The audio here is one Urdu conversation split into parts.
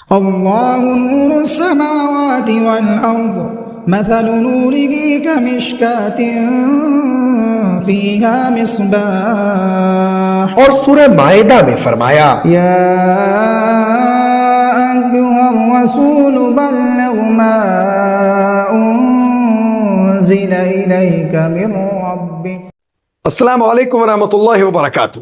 اللہ نور السماوات والارض مثل نوره كمشكاة فيها مصباح۔ اور سورہ مائدہ میں فرمایا یا ایھا الرسول بلغ ما انزل الیک من ربک۔ السلام علیکم ورحمۃ اللہ وبرکاتہ۔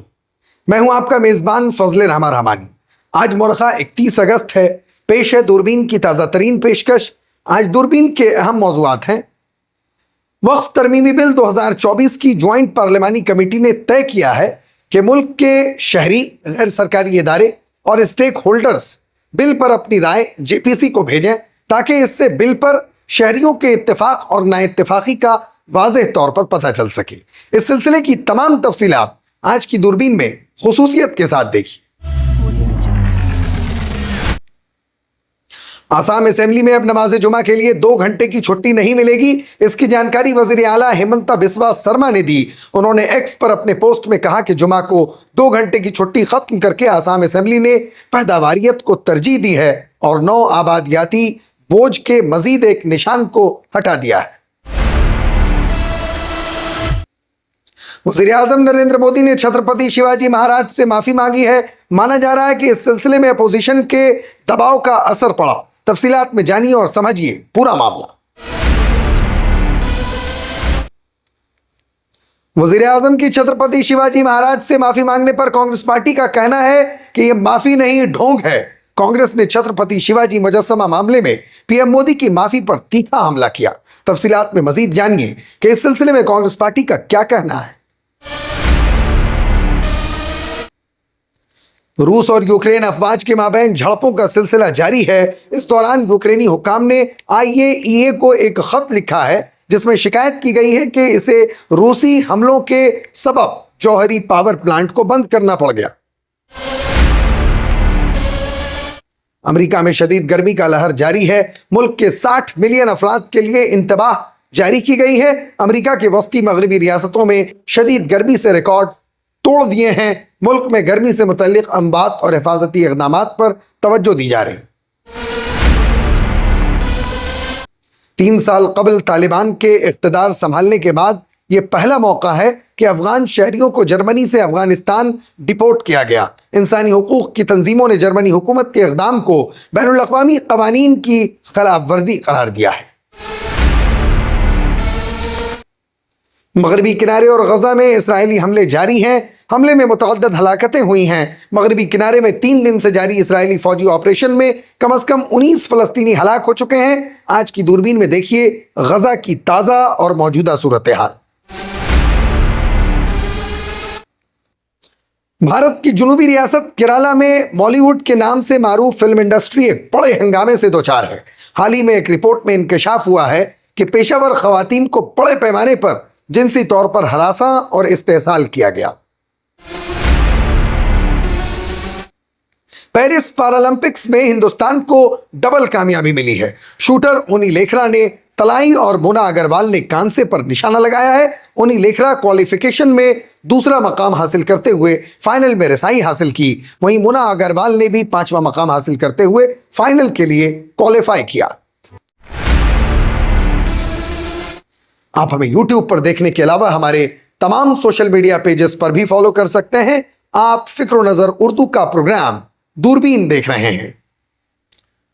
میں ہوں آپ کا میزبان فضل رحمہ رحمانی۔ آج مورخہ 31 اگست ہے۔ پیش ہے دوربین کی تازہ ترین پیشکش۔ آج دوربین کے اہم موضوعات ہیں۔ وقف ترمیمی بل 2024 کی جوائنٹ پارلیمانی کمیٹی نے طے کیا ہے کہ ملک کے شہری، غیر سرکاری ادارے اور اسٹیک ہولڈرز بل پر اپنی رائے JPC کو بھیجیں تاکہ اس سے بل پر شہریوں کے اتفاق اور نا اتفاقی کا واضح طور پر پتہ چل سکے۔ اس سلسلے کی تمام تفصیلات آج کی دوربین میں خصوصیت کے ساتھ دیکھیے۔ آسام اسمبلی میں اب نماز جمعہ کے لیے 2 گھنٹے کی چھٹی نہیں ملے گی۔ اس کی جانکاری وزیر اعلیٰ ہیمنتا بسوا سرما نے دی۔ انہوں نے ایکس پر اپنے پوسٹ میں کہا کہ جمعہ کو 2 گھنٹے کی چھٹی ختم کر کے آسام اسمبلی نے پیداواریت کو ترجیح دی ہے اور نو آبادیاتی بوجھ کے مزید ایک نشان کو ہٹا دیا ہے۔ وزیر اعظم نریندر مودی نے چھترپتی شیواجی مہاراج سے معافی مانگی ہے۔ مانا جا رہا ہے کہ اس سلسلے میں اپوزیشن کے دباؤ کا اثر پڑا۔ تفصیلات میں جانیے اور سمجھیے پورا معاملہ۔ وزیر اعظم کی چھترپتی شیواجی مہاراج سے معافی مانگنے پر کانگریس پارٹی کا کہنا ہے کہ یہ معافی نہیں، ڈھونگ ہے۔ کانگریس نے چھترپتی شیواجی مجسمہ معاملے میں PM مودی کی معافی پر تیکھا حملہ کیا۔ تفصیلات میں مزید جانیے کہ اس سلسلے میں کانگریس پارٹی کا کیا کہنا ہے۔ روس اور یوکرین افواج کے مابین جھڑپوں کا سلسلہ جاری ہے۔ اس دوران یوکرینی حکام نے IAEA کو ایک خط لکھا ہے جس میں شکایت کی گئی ہے کہ اسے روسی حملوں کے سبب جوہری پاور پلانٹ کو بند کرنا پڑ گیا۔ امریکہ میں شدید گرمی کا لہر جاری ہے۔ ملک کے 60 ملین افراد کے لیے انتباہ جاری کی گئی ہے۔ امریکہ کے وسطی مغربی ریاستوں میں شدید گرمی سے ریکارڈ توڑ دیے ہیں۔ ملک میں گرمی سے متعلق انبات اور حفاظتی اقدامات پر توجہ دی جا رہی ہے۔ 3 سال قبل طالبان کے اقتدار سنبھالنے کے بعد یہ پہلا موقع ہے کہ افغان شہریوں کو جرمنی سے افغانستان ڈپورٹ کیا گیا۔ انسانی حقوق کی تنظیموں نے جرمنی حکومت کے اقدام کو بین الاقوامی قوانین کی خلاف ورزی قرار دیا ہے۔ مغربی کنارے اور غزہ میں اسرائیلی حملے جاری ہیں۔ حملے میں متعدد ہلاکتیں ہوئی ہیں۔ مغربی کنارے میں 3 دن سے جاری اسرائیلی فوجی آپریشن میں کم از کم 19 فلسطینی ہلاک ہو چکے ہیں۔ آج کی دوربین میں دیکھیے غزہ کی تازہ اور موجودہ صورتحال۔ بھارت کی جنوبی ریاست کیرالہ میں بالی ووڈ کے نام سے معروف فلم انڈسٹری ایک بڑے ہنگامے سے دوچار ہے۔ حال ہی میں ایک رپورٹ میں انکشاف ہوا ہے کہ پیشہ ور خواتین کو بڑے پیمانے پر جنسی طور پر ہراساں اور استحصال کیا گیا۔ پیرس پارالمپکس میں ہندوستان کو ڈبل کامیابی ملی ہے۔ شوٹر اونی لیکھرا نے طلائی اور مونا اگروال نے کانسے پر نشانہ لگایا ہے۔ اونی لیکھرا کوالیفیکیشن میں دوسرا مقام حاصل کرتے ہوئے فائنل میں رسائی حاصل کی، وہیں مونا اگروال نے بھی 5واں مقام حاصل کرتے ہوئے فائنل کے لیے کوالیفائی کیا۔ آپ ہمیں YouTube پر دیکھنے کے علاوہ ہمارے تمام سوشل میڈیا پیجز پر بھی فالو کر سکتے ہیں۔ آپ فکر و نظر اردو کا پروگرام دوربین دیکھ رہے ہیں۔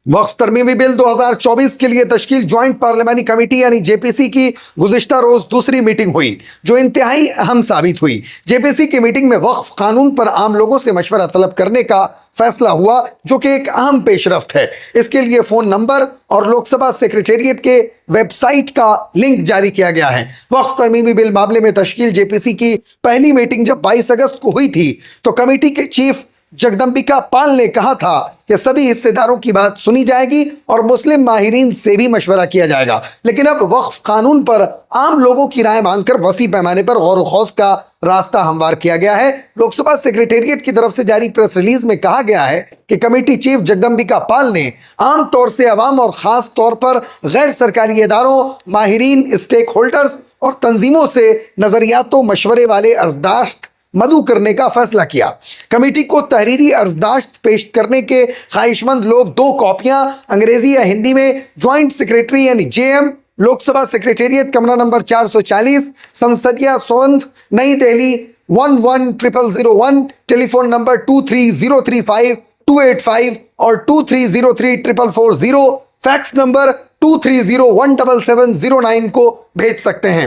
وقف ترمیمی بل 2024 کے لیے تشکیل جوائنٹ پارلیمانی کمیٹی یعنی JPC کی گزشتہ روز دوسری میٹنگ ہوئی جو انتہائی اہم ثابت ہوئی۔ JPC کی میٹنگ میں وقف قانون پر عام لوگوں سے مشورہ طلب کرنے کا فیصلہ ہوا جو کہ ایک اہم پیش رفت ہے۔ اس کے لیے فون نمبر اور لوک سبھا سیکریٹریٹ کے ویب سائٹ کا لنک جاری کیا گیا ہے۔ وقف ترمیمی بل معاملے میں تشکیل JPC کی پہلی میٹنگ جب 22 اگست کو ہوئی تھی تو کمیٹی کے چیف جگدمبکا پال نے کہا تھا کہ سبھی حصے داروں کی بات سنی جائے گی اور مسلم ماہرین سے بھی مشورہ کیا جائے گا، لیکن اب وقف قانون پر عام لوگوں کی رائے مانگ کر وسیع پیمانے پر غور و خوض کا راستہ ہموار کیا گیا ہے۔ لوک سبھا سیکریٹریٹ کی طرف سے جاری پریس ریلیز میں کہا گیا ہے کہ کمیٹی چیف جگدمبکا پال نے عام طور سے عوام اور خاص طور پر غیر سرکاری اداروں، ماہرین، اسٹیک ہولڈرز اور تنظیموں سے نظریات و مشورے والے ارزداشت مدعو کرنے کا فیصلہ کیا۔ کمیٹی کو تحریری عرضداشت پیش کرنے کے خواہش مند لوگ 2 کاپیاں انگریزی یا ہندی میں جوائنٹ سیکریٹری یعنی JM، لوک سبھا سیکریٹریٹ، کمرہ نمبر 440، سنسدیہ سوندھ، نئی دہلی 110001، ٹیلی فون نمبر 23035 اور 2303440، فیکس نمبر 230177709 کو بھیج سکتے ہیں۔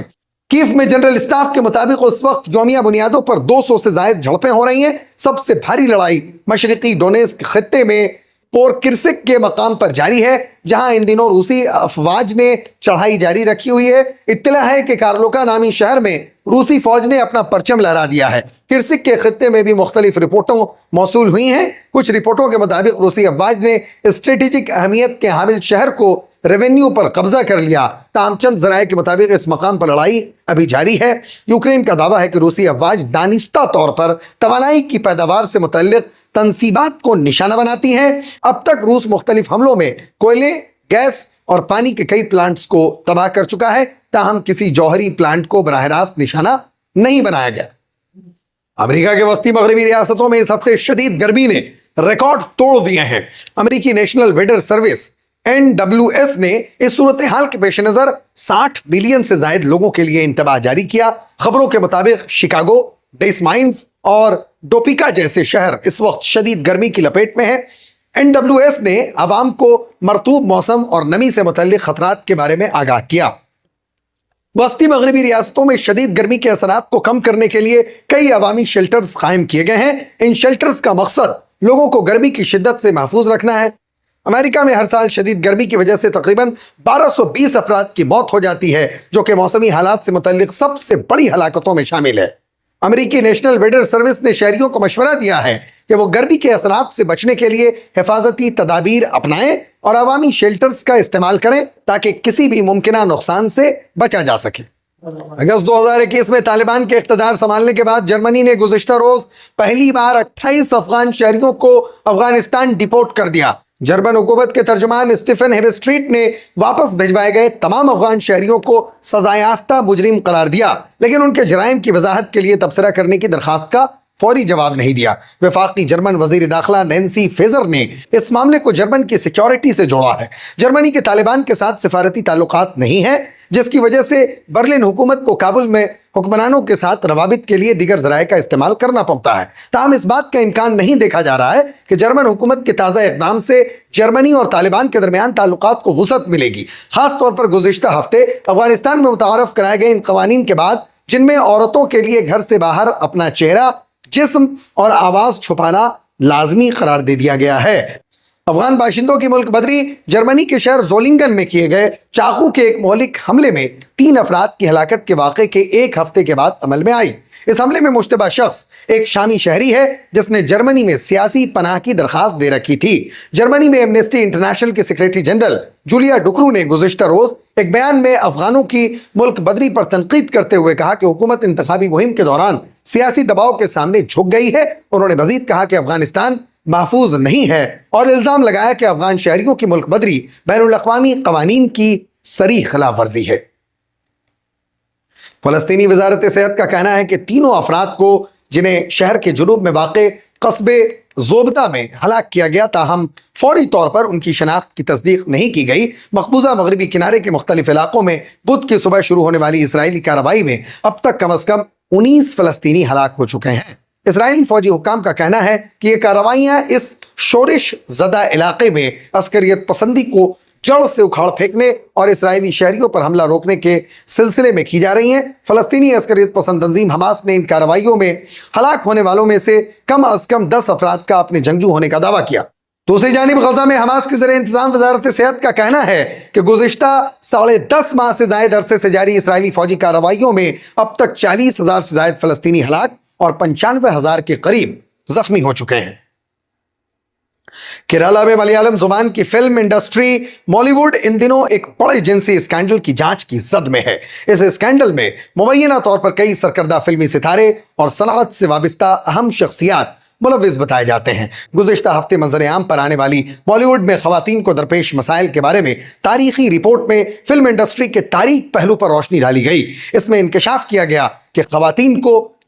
کیف میں جنرل اسٹاف کے مطابق اس وقت یومیہ بنیادوں پر 200 سے زائد جھڑپیں ہو رہی ہیں۔ سب سے بھاری لڑائی مشرقی ڈونیٹسک خطے میں پورکرسک کے مقام پر جاری ہے، جہاں ان دنوں روسی افواج نے چڑھائی جاری رکھی ہوئی ہے۔ اطلاع ہے کہ کارلوکا نامی شہر میں روسی فوج نے اپنا پرچم لہرا دیا ہے۔ کرسک کے خطے میں بھی مختلف رپورٹوں موصول ہوئی ہیں۔ کچھ رپورٹوں کے مطابق روسی افواج نے اسٹریٹجک اہمیت کے حامل شہر کو ریونیو پر قبضہ کر لیا، تاہم چند ذرائع کے مطابق اس مقام پر لڑائی ابھی جاری ہے۔ یوکرین کا دعویٰ ہے کہ روسی افواج دانستہ طور پر توانائی کی پیداوار سے متعلق تنصیبات کو نشانہ بناتی ہیں۔ اب تک روس مختلف حملوں میں کوئلے، گیس اور پانی کے کئی پلانٹس کو تباہ کر چکا ہے، تاہم کسی جوہری پلانٹ کو براہ راست نشانہ نہیں بنایا گیا۔ امریکہ کے وسطی مغربی ریاستوں میں اس ہفتے شدید گرمی نے ریکارڈ توڑ دیے ہیں۔ امریکی نیشنل ویدر سروس NWS نے اس صورتحال کے پیش نظر 60 ملین سے زائد لوگوں کے لیے انتباہ جاری کیا۔ خبروں کے مطابق شکاگو، ڈیس مائنز اور ڈوپیکا جیسے شہر اس وقت شدید گرمی کی لپیٹ میں ہیں۔ NWS نے عوام کو مرطوب موسم اور نمی سے متعلق خطرات کے بارے میں آگاہ کیا۔ وسطی مغربی ریاستوں میں شدید گرمی کے اثرات کو کم کرنے کے لیے کئی عوامی شیلٹرز قائم کیے گئے ہیں۔ ان شیلٹرز کا مقصد لوگوں کو گرمی کی شدت سے محفوظ رکھنا ہے۔ امریکہ میں ہر سال شدید گرمی کی وجہ سے تقریباً 1220 افراد کی موت ہو جاتی ہے، جو کہ موسمی حالات سے متعلق سب سے بڑی ہلاکتوں میں شامل ہے۔ امریکی نیشنل ویدر سروس نے شہریوں کو مشورہ دیا ہے کہ وہ گرمی کے اثرات سے بچنے کے لیے حفاظتی تدابیر اپنائیں اور عوامی شیلٹرز کا استعمال کریں تاکہ کسی بھی ممکنہ نقصان سے بچا جا سکے۔ اگست 2021 میں طالبان کے اقتدار سنبھالنے کے بعد جرمنی نے گزشتہ روز پہلی بار 28 افغان شہریوں کو افغانستان ڈیپورٹ کر دیا۔ جرمن حکومت کے ترجمان اسٹیفن ہیوسٹریٹ نے واپس بھجوائے گئے تمام افغان شہریوں کو سزا یافتہ مجرم قرار دیا، لیکن ان کے جرائم کی وضاحت کے لیے تبصرہ کرنے کی درخواست کا فوری جواب نہیں دیا۔ وفاقی جرمن وزیر داخلہ نینسی فیزر نے اس معاملے کو جرمن کی سیکیورٹی سے جوڑا ہے۔ جرمنی کے طالبان کے ساتھ سفارتی تعلقات نہیں ہیں، جس کی وجہ سے برلن حکومت کو کابل میں حکمرانوں کے ساتھ روابط کے لیے دیگر ذرائع کا استعمال کرنا پڑتا ہے۔ تاہم اس بات کا امکان نہیں دیکھا جا رہا ہے کہ جرمن حکومت کے تازہ اقدام سے جرمنی اور طالبان کے درمیان تعلقات کو وسعت ملے گی، خاص طور پر گزشتہ ہفتے افغانستان میں متعارف کرائے گئے ان قوانین کے بعد جن میں عورتوں کے لیے گھر سے باہر اپنا چہرہ، جسم اور آواز چھپانا لازمی قرار دے دیا گیا ہے۔ افغان باشندوں کی ملک بدری جرمنی کے شہر زولنگن میں کیے گئے چاقو کے ایک مہلک حملے میں 3 افراد کی ہلاکت کے واقعے کے 1 ہفتے کے بعد عمل میں آئی۔ اس حملے میں مشتبہ شخص ایک شامی شہری ہے جس نے جرمنی میں سیاسی پناہ کی درخواست دے رکھی تھی۔ جرمنی میں ایمنسٹی انٹرنیشنل کے سیکریٹری جنرل جولیا ڈکرو نے گزشتہ روز ایک بیان میں افغانوں کی ملک بدری پر تنقید کرتے ہوئے کہا کہ حکومت انتخابی مہم کے دوران سیاسی دباؤ کے سامنے جھک گئی ہے۔ انہوں نے مزید کہا کہ افغانستان محفوظ نہیں ہے اور الزام لگایا کہ افغان شہریوں کی ملک بدری بین الاقوامی قوانین کی صریح خلاف ورزی ہے۔ فلسطینی وزارت صحت کا کہنا ہے کہ تینوں افراد کو جنہیں شہر کے جنوب میں واقع قصبے زوبدہ میں ہلاک کیا گیا، تاہم فوری طور پر ان کی شناخت کی تصدیق نہیں کی گئی۔ مقبوضہ مغربی کنارے کے مختلف علاقوں میں بدھ کی صبح شروع ہونے والی اسرائیلی کارروائی میں اب تک کم از کم 19 فلسطینی ہلاک ہو چکے ہیں۔ اسرائیلی فوجی حکام کا کہنا ہے کہ یہ کارروائیاں اس شورش زدہ علاقے میں عسکریت پسندی کو جڑ سے اکھاڑ پھینکنے اور اسرائیلی شہریوں پر حملہ روکنے کے سلسلے میں کی جا رہی ہیں۔ فلسطینی عسکریت پسند تنظیم حماس نے ان کارروائیوں میں ہلاک ہونے والوں میں سے کم از کم 10 افراد کا اپنے جنگجو ہونے کا دعویٰ کیا۔ دوسری جانب غزہ میں حماس کے زیر انتظام وزارت صحت کا کہنا ہے کہ گزشتہ 10.5 ماہ سے زائد عرصے سے جاری اسرائیلی فوجی کارروائیوں میں اب تک 40,000 سے زائد فلسطینی ہلاک اور 95,000 کے قریب زخمی ہو چکے ہیں۔ کیرالہ میں ملیالم زبان کی فلم انڈسٹری مولی ووڈ ان دنوں ایک بڑے جنسی اسکینڈل کی جانچ کی زد میں ہے۔ اس اسکینڈل میں مبینہ طور پر کئی سرکردہ فلمی ستارے اور صنعت سے وابستہ اہم شخصیات ملوث بتائے جاتے ہیں۔ گزشتہ ہفتے منظر عام پر آنے والی بالی ووڈ میں خواتین کو درپیش مسائل کے بارے میں تاریخی رپورٹ میں فلم انڈسٹری کے تاریک پہلو پر روشنی ڈالی گئی۔ اس میں انکشاف کیا گیا کہ خواتین کو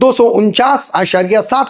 249.7